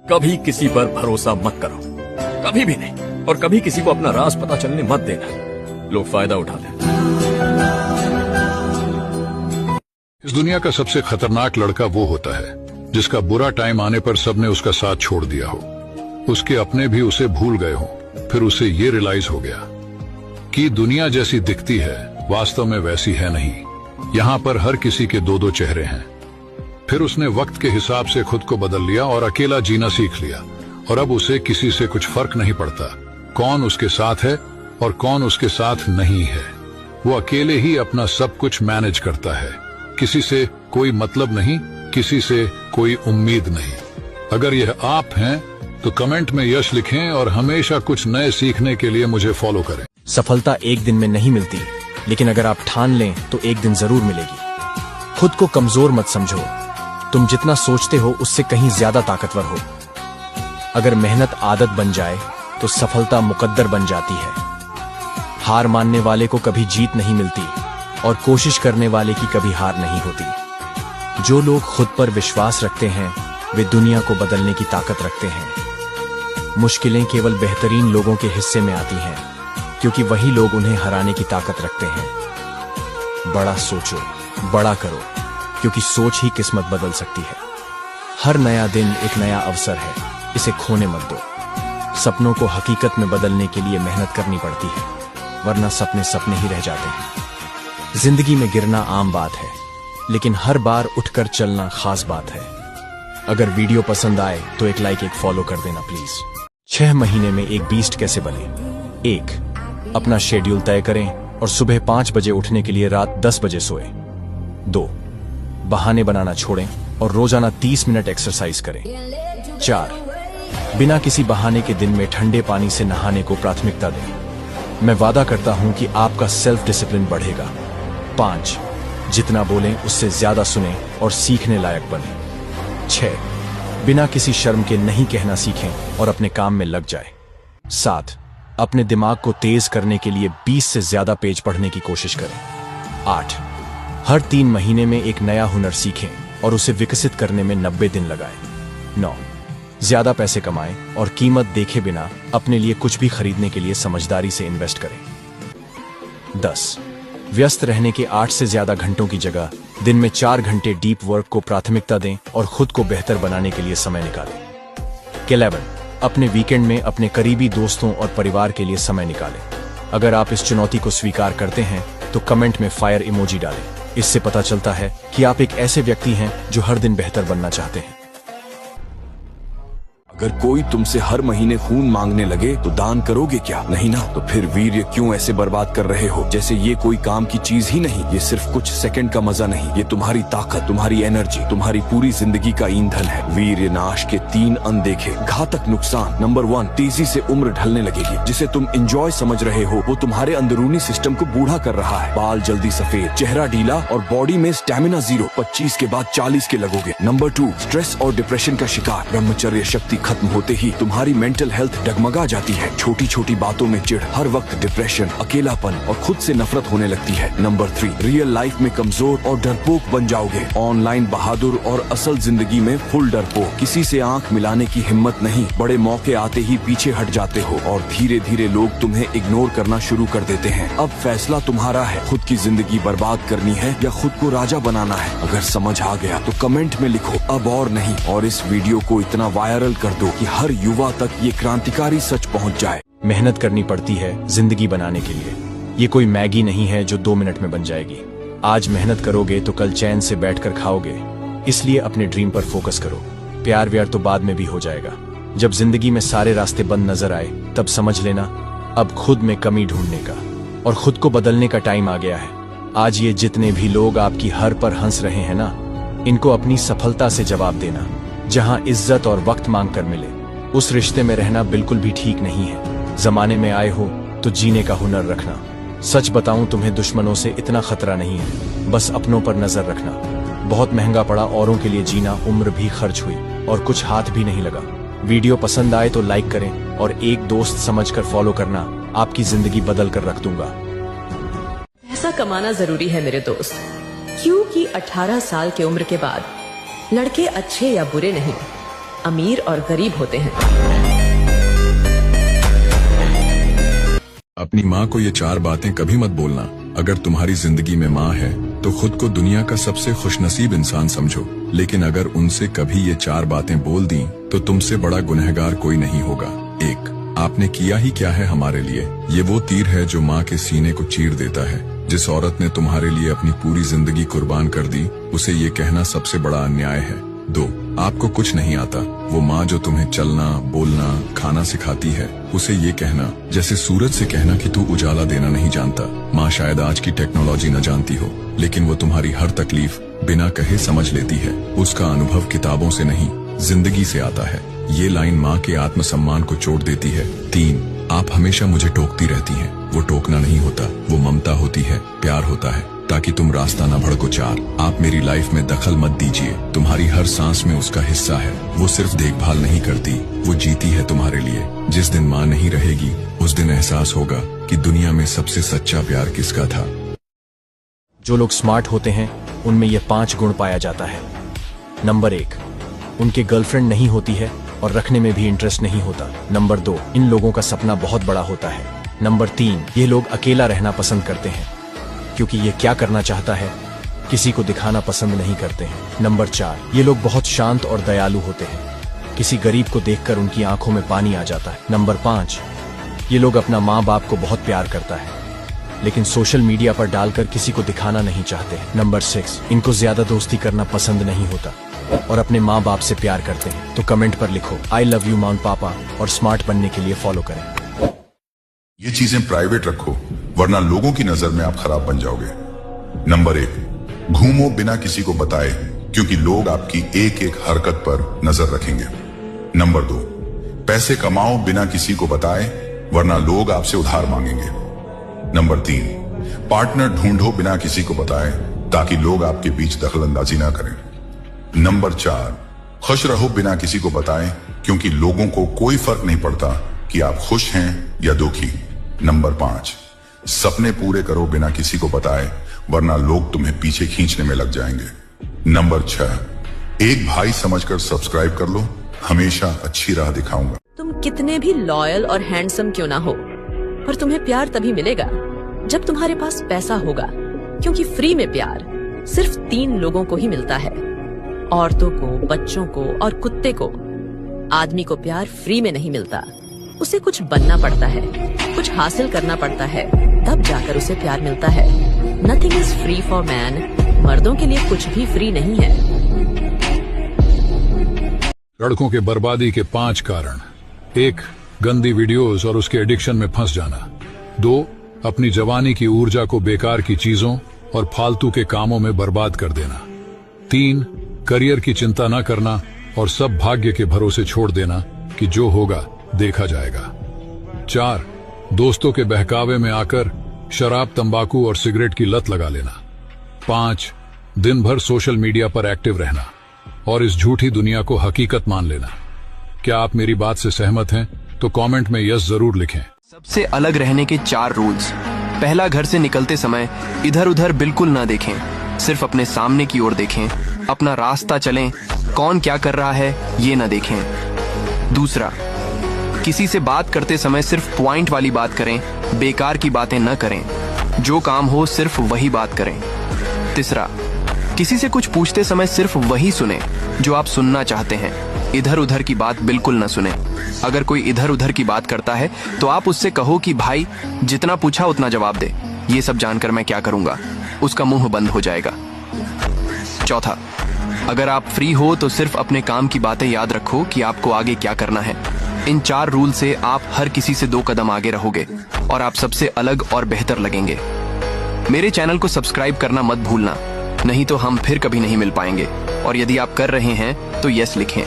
कभी किसी पर भरोसा मत करो, कभी भी नहीं। और कभी किसी को अपना राज पता चलने मत देना, लोग फायदा उठा लें। इस दुनिया का सबसे खतरनाक लड़का वो होता है जिसका बुरा टाइम आने पर सबने उसका साथ छोड़ दिया हो, उसके अपने भी उसे भूल गए हो, फिर उसे ये रियलाइज हो गया कि दुनिया जैसी दिखती है वास्तव में वैसी है नहीं। यहाँ पर हर किसी के दो दो चेहरे हैं। फिर उसने वक्त के हिसाब से खुद को बदल लिया और अकेला जीना सीख लिया, और अब उसे किसी से कुछ फर्क नहीं पड़ता कौन उसके साथ है और कौन उसके साथ नहीं है। वो अकेले ही अपना सब कुछ मैनेज करता है, किसी से कोई मतलब नहीं, किसी से कोई उम्मीद नहीं। अगर यह आप हैं तो कमेंट में यश लिखें और हमेशा कुछ नए सीखने के लिए मुझे फॉलो करें। सफलता एक दिन में नहीं मिलती, लेकिन अगर आप ठान लें तो एक दिन जरूर मिलेगी। खुद को कमजोर मत समझो, तुम जितना सोचते हो उससे कहीं ज्यादा ताकतवर हो। अगर मेहनत आदत बन जाए तो सफलता मुकद्दर बन जाती है। हार मानने वाले को कभी जीत नहीं मिलती और कोशिश करने वाले की कभी हार नहीं होती। जो लोग खुद पर विश्वास रखते हैं वे दुनिया को बदलने की ताकत रखते हैं। मुश्किलें केवल बेहतरीन लोगों के हिस्से में आती हैं, क्योंकि वही लोग उन्हें हराने की ताकत रखते हैं। बड़ा सोचो, बड़ा करो, क्योंकि सोच ही किस्मत बदल सकती है। हर नया दिन एक नया अवसर है, इसे खोने मत दो। सपनों को हकीकत में बदलने के लिए मेहनत करनी पड़ती है, वरना सपने सपने ही रह जाते हैं। जिंदगी में गिरना आम बात है, लेकिन हर बार उठकर चलना खास बात है। अगर वीडियो पसंद आए तो एक लाइक, एक फॉलो कर देना प्लीज। 6 महीने में एक बीस्ट कैसे बने? 1. अपना शेड्यूल तय करें और सुबह 5 बजे उठने के लिए रात 10 बजे सोएं। 2. बहाने बनाना छोड़ें और रोजाना 30 मिनट एक्सरसाइज करें। 4. बिना किसी बहाने के दिन में ठंडे पानी से नहाने को प्राथमिकता दें। मैं वादा करता हूं कि आपका सेल्फ डिसिप्लिन बढ़ेगा। 5. जितना बोलें उससे ज्यादा सुनें और सीखने लायक बने। 6. बिना किसी शर्म के नहीं कहना सीखें और अपने काम में लग जाए। 7. अपने दिमाग को तेज करने के लिए 20 से ज्यादा पेज पढ़ने की कोशिश करें। 8. हर 3 महीने में एक नया हुनर सीखें और उसे विकसित करने में 90 दिन लगाएं। 9. ज्यादा पैसे कमाएं और कीमत देखे बिना अपने लिए कुछ भी खरीदने के लिए समझदारी से इन्वेस्ट करें। 10. व्यस्त रहने के 8 से ज्यादा घंटों की जगह दिन में 4 घंटे डीप वर्क को प्राथमिकता दें और खुद को बेहतर बनाने के लिए समय निकालें। 11. अपने वीकेंड में अपने करीबी दोस्तों और परिवार के लिए समय निकालें। अगर आप इस चुनौती को स्वीकार करते हैं तो कमेंट में फायर इमोजी डालें। इससे पता चलता है कि आप एक ऐसे व्यक्ति हैं जो हर दिन बेहतर बनना चाहते हैं। अगर कोई तुमसे हर महीने खून मांगने लगे तो दान करोगे क्या? नहीं ना? तो फिर वीर्य क्यों ऐसे बर्बाद कर रहे हो जैसे ये कोई काम की चीज ही नहीं। ये सिर्फ कुछ सेकंड का मजा नहीं, ये तुम्हारी ताकत, तुम्हारी एनर्जी, तुम्हारी पूरी जिंदगी का ईंधन है। वीर्य नाश के 3 अनदेखे घातक नुकसान। नंबर 1, तेजी से उम्र ढलने लगेगी। जिसे तुम एंजॉय समझ रहे हो वो तुम्हारे अंदरूनी सिस्टम को बूढ़ा कर रहा है। बाल जल्दी सफेद, चेहरा ढीला और बॉडी में स्टेमिना 0। 25 के बाद 40 के लगोगे। नंबर 2, स्ट्रेस और डिप्रेशन का शिकार। ब्रह्मचर्य शक्ति खत्म होते ही तुम्हारी मेंटल हेल्थ डगमगा जाती है। छोटी छोटी बातों में चिढ़, हर वक्त डिप्रेशन, अकेलापन और खुद से नफरत होने लगती है। नंबर 3, रियल लाइफ में कमजोर और डरपोक बन जाओगे। ऑनलाइन बहादुर और असल जिंदगी में फुल डरपोक। किसी से आंख मिलाने की हिम्मत नहीं, बड़े मौके आते ही पीछे हट जाते हो और धीरे धीरे लोग तुम्हें इग्नोर करना शुरू कर देते हैं। अब फैसला तुम्हारा है, खुद की जिंदगी बर्बाद करनी है या खुद को राजा बनाना है। अगर समझ आ गया तो कमेंट में लिखो अब और नहीं, और इस वीडियो को इतना वायरल कर दो कि हर युवा तक ये क्रांतिकारी सच पहुंच जाए। मेहनत करनी पड़ती है जिंदगी बनाने के लिए। ये कोई मैगी नहीं है जो 2 मिनट में बन जाएगी। आज मेहनत करोगे तो कल चैन से बैठकर खाओगे। इसलिए अपने ड्रीम पर फोकस करो। प्यार व्यार तो बाद में भी हो जाएगा। जब जिंदगी में सारे रास्ते बंद नजर आए तब समझ लेना अब खुद में कमी ढूंढने का और खुद को बदलने का टाइम आ गया है। आज ये जितने भी लोग आपकी हर पर हंस रहे हैं ना, इनको अपनी सफलता से जवाब देना। जहां इज्जत और वक्त मांग कर मिले उस रिश्ते में रहना बिल्कुल भी ठीक नहीं है। जमाने में आए हो तो जीने का हुनर रखना। सच बताऊं तुम्हें दुश्मनों से इतना खतरा नहीं है, बस अपनों पर नजर रखना। बहुत महंगा पड़ा औरों के लिए जीना, उम्र भी खर्च हुई और कुछ हाथ भी नहीं लगा। वीडियो पसंद आए तो लाइक करें और एक दोस्त समझकर फॉलो करना। आपकी जिंदगी बदल कर रख दूंगा। पैसा कमाना जरूरी है मेरे दोस्त, क्योंकि 18 साल की उम्र के बाद लड़के अच्छे या बुरे नहीं, अमीर और गरीब होते हैं। अपनी माँ को ये 4 बातें कभी मत बोलना। अगर तुम्हारी जिंदगी में माँ है तो खुद को दुनिया का सबसे खुशनसीब इंसान समझो, लेकिन अगर उनसे कभी ये 4 बातें बोल दी तो तुमसे बड़ा गुनहगार कोई नहीं होगा। 1. आपने किया ही क्या है हमारे लिए। ये वो तीर है जो माँ के सीने को चीर देता है। जिस औरत ने तुम्हारे लिए अपनी पूरी जिंदगी कुर्बान कर दी, उसे ये कहना सबसे बड़ा अन्याय है। 2. आपको कुछ नहीं आता। वो माँ जो तुम्हें चलना, बोलना, खाना सिखाती है, उसे ये कहना जैसे सूरज से कहना कि तू उजाला देना नहीं जानता। माँ शायद आज की टेक्नोलॉजी न जानती हो, लेकिन वो तुम्हारी हर तकलीफ बिना कहे समझ लेती है। उसका अनुभव किताबों से नहीं, जिंदगी से आता है। ये लाइन माँ के आत्मसम्मान को चोट देती है। 3. आप हमेशा मुझे टोकती रहती हैं। वो टोकना नहीं होता, वो ममता होती है, प्यार होता है, ताकि तुम रास्ता न भड़को। 4. आप मेरी लाइफ में दखल मत दीजिए। तुम्हारी हर सांस में उसका हिस्सा है। वो सिर्फ देखभाल नहीं करती, वो जीती है तुम्हारे लिए। जिस दिन माँ नहीं रहेगी, उस दिन एहसास होगा कि दुनिया में सबसे सच्चा प्यार किसका था। जो लोग स्मार्ट होते हैं उनमें ये 5 गुण पाया जाता है। नंबर 1, उनके गर्लफ्रेंड नहीं होती है और रखने में भी इंटरेस्ट नहीं होता। नंबर 2, इन लोगों का सपना बहुत बड़ा होता है। नंबर 3, ये लोग अकेला रहना पसंद करते हैं क्योंकि ये क्या करना चाहता है किसी को दिखाना पसंद नहीं करते हैं। नंबर 4, ये लोग बहुत शांत और दयालु होते हैं। किसी गरीब को देखकर उनकी आंखों में पानी आ जाता है। नंबर 5, ये लोग अपना माँ बाप को बहुत प्यार करता है, लेकिन सोशल मीडिया पर डालकर किसी को दिखाना नहीं चाहते हैं। नंबर 6, इनको ज्यादा दोस्ती करना पसंद नहीं होता और अपने माँ बाप से प्यार करते हैं। तो कमेंट पर लिखो आई लव यू मॉम पापा और स्मार्ट बनने के लिए फॉलो करें। ये चीजें प्राइवेट रखो, वरना लोगों की नजर में आप खराब बन जाओगे। नंबर 1, घूमो बिना किसी को बताए, क्योंकि लोग आपकी एक एक हरकत पर नजर रखेंगे। नंबर 2, पैसे कमाओ बिना किसी को बताए, वरना लोग आपसे उधार मांगेंगे। नंबर 3, पार्टनर ढूंढो बिना किसी को बताए, ताकि लोग आपके बीच दखलंदाजी ना करें। नंबर 4, खुश रहो बिना किसी को बताए, क्योंकि लोगों को कोई फर्क नहीं पड़ता कि आप खुश हैं या दुखी। नंबर 5, सपने पूरे करो बिना किसी को बताए, वरना लोग तुम्हें पीछे खींचने में लग जाएंगे। नंबर 6, एक भाई समझकर सब्सक्राइब कर लो, हमेशा अच्छी राह दिखाऊंगा। तुम कितने भी लॉयल और हैंडसम क्यों ना हो, पर तुम्हें प्यार तभी मिलेगा जब तुम्हारे पास पैसा होगा, क्योंकि फ्री में प्यार सिर्फ 3 लोगों को ही मिलता है, औरतों को, बच्चों को और कुत्ते को। आदमी को प्यार फ्री में नहीं मिलता, उसे कुछ बनना पड़ता है, कुछ हासिल करना पड़ता है, तब जाकर उसे प्यार मिलता है। Nothing is free for man. मर्दों के लिए कुछ भी फ्री नहीं है। लड़कों के बर्बादी के 5 कारण। 1, गंदी वीडियोस और उसके एडिक्शन में फंस जाना। 2, अपनी जवानी की ऊर्जा को बेकार की चीजों और फालतू के कामों में बर्बाद कर देना। 3, करियर की चिंता न करना और सब भाग्य के भरोसे छोड़ देना कि जो होगा देखा जाएगा। 4, दोस्तों के बहकावे में आकर शराब, तंबाकू और सिगरेट की लत लगा लेना। 5, दिन भर सोशल मीडिया पर एक्टिव रहना और इस झूठी दुनिया को हकीकत मान लेना। क्या आप मेरी बात से सहमत हैं? तो कमेंट में यस जरूर लिखें। सबसे अलग रहने के 4 रूल्स। पहला, घर से निकलते समय इधर उधर बिल्कुल ना देखें, सिर्फ अपने सामने की ओर देखें। अपना रास्ता चलें, कौन क्या कर रहा है ये ना देखें। दूसरा, किसी से बात करते समय सिर्फ पॉइंट वाली बात करें, बेकार की बातें न करें। जो काम हो सिर्फ वही बात करें। तीसरा, किसी से कुछ पूछते समय सिर्फ वही सुने जो आप सुनना चाहते हैं, इधर उधर की बात बिल्कुल न सुने। अगर कोई इधर उधर की बात करता है तो आप उससे कहो कि भाई जितना पूछा उतना जवाब दे, ये सब जानकर मैं क्या करूंगा। उसका मुंह बंद हो जाएगा। चौथा, अगर आप फ्री हो तो सिर्फ अपने काम की बातें याद रखो कि आपको आगे क्या करना है। इन 4 रूल से आप हर किसी से 2 कदम आगे रहोगे और आप सबसे अलग और बेहतर लगेंगे। मेरे चैनल को सब्सक्राइब करना मत भूलना, नहीं तो हम फिर कभी नहीं मिल पाएंगे। और यदि आप कर रहे हैं तो यस लिखें।